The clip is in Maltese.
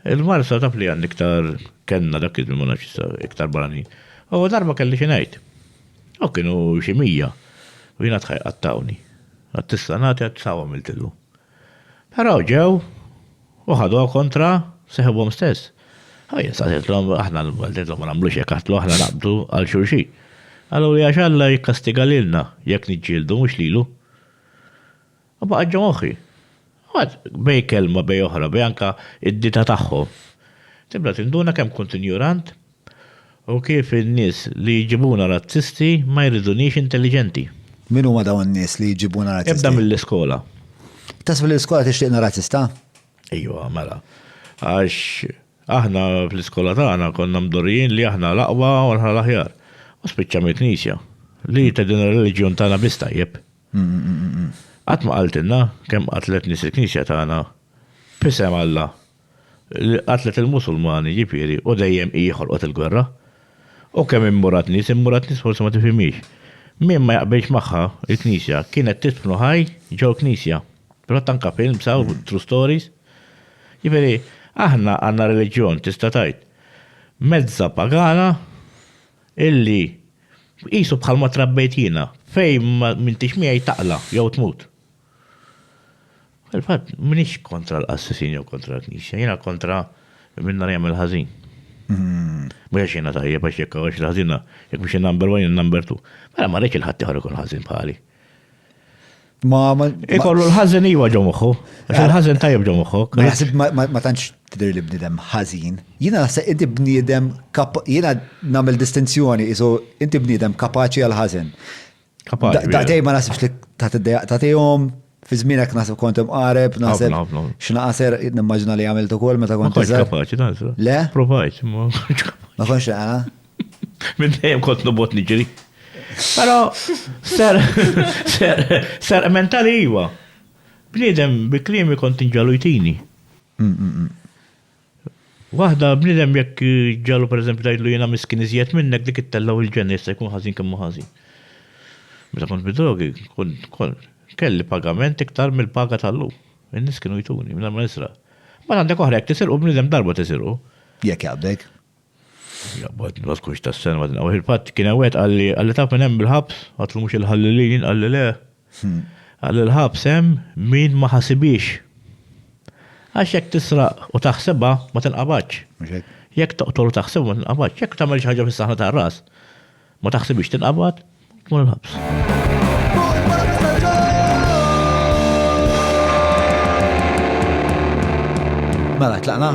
Il-marsa taf li għand iktar kenna dak il-monax iktar barani. U darba kelli xinajt. U kienu ximija. U jina tħaj għattawni. Għattistanati għattawa miltilu. Pero ġew, u ħadu kontra seħibom stess. Għajja, saħetlom, aħna l-għaldetlom ma namlu xekatlu, aħna naqbdu għal xurxi. Għallu li għaxalla jikkastiga lilna, jek nġildu, mux lilu. U baqqa moħi. Bej kelma, bej oħra, bej anka id-dita taħħom. Tibla tinduna kem kont ignorant u kif il-nis li jġibuna razzisti ma jridunix intelligenti. Minu ma dawn nis li jġibuna razzisti? Ebda mill-iskola. Tas mill-iskola tixtiqna razzista? Ejwa, mela. Għax aħna fl-iskola tagħna konna mdorrijin li aħna l-aqwa u l-aħjar. U spiċċa mill-Knisja li tedin il-reliġjon tagħna bistajjeb. Għatma għaltinna, kem għatlet nis il-Knisja tagħna pisem Alla. Għatlet il-Musulmani ġifieri u dejjem jħolqot il-gwerra. U kemm immurat nis forsi ma tifhimix. Min ma jaqbilx magħha il-Knisja kienet titfnu ħaj ġew Knisja. Però tanka film saw true stories. Ġifieri aħna għandna reliġjon tista' tgħid mezza pagana illi qisu bħalma trabbejt jiena fejn m'intix miegħi taqla jew tmut. Il-fatt, minix kontra l-assassin jew kontra l-Knisja, jena kontra minna jagħmel ħażin. Mhux jiena tajjeb għax jekk għax l-ħażina, jekk mhux number 1 number 2. Mela ma rridx il-ħadd ieħor ikun ħażin bħali. Ikollu l-ħażin iwa ġo moħħu, għax il-ħażin tajjeb ġo moħħok. Naħseb ma tantx tidher li bniedem ħażin. Jiena naħseb inti bniedem jiena nagħmel distinzjoni isu inti bniedem kapaċi għal ħażin. Kapaċi. Daqtej ma naħsibx li tagħtihom fi żmienek naħseb kont imqareb, naħseb x'naqaser nimmaġina li għamilt ukoll meta kont iżgħar. Kapaċi naħseb. Le? Provajt, ma kontx naqra. Minn dejjem kont nobot niġri. Però ser mentali iwa. Bniedem bi kliemi kont inġalujtini. Waħda bniedem jekk ġallu pereżempju tgħidlu jiena miskin iżjed minnek dik ittellaw il-ġenni jista' jkun ħażin kemm ħażin. Meta kont bidrogi kelli pagament iktar mill-paga tal-lu. In-nies kienu jtuni minn ma nisra. Ma għandek oħra jekk tisirqu bniedem darba tisirqu. Jekk jaqbdek. Jaqbad nwaskux tas-sena ma dinqaw il-fatt kien għawet għalli taf minn hemm bil-ħabs, għatlu mhux il-ħallilin għalli le. Għalli l-ħabs hemm min ma ħasibix. Għax jekk tisraq u taħsebha ma tinqabadx. Jekk toqtol u taħsebha ma tinqabadx. Jekk tagħmel xi ħaġa fis-saħħa tar-ras ma taħsibix tinqabad, tmur il-ħabs. Mela, tlaqna?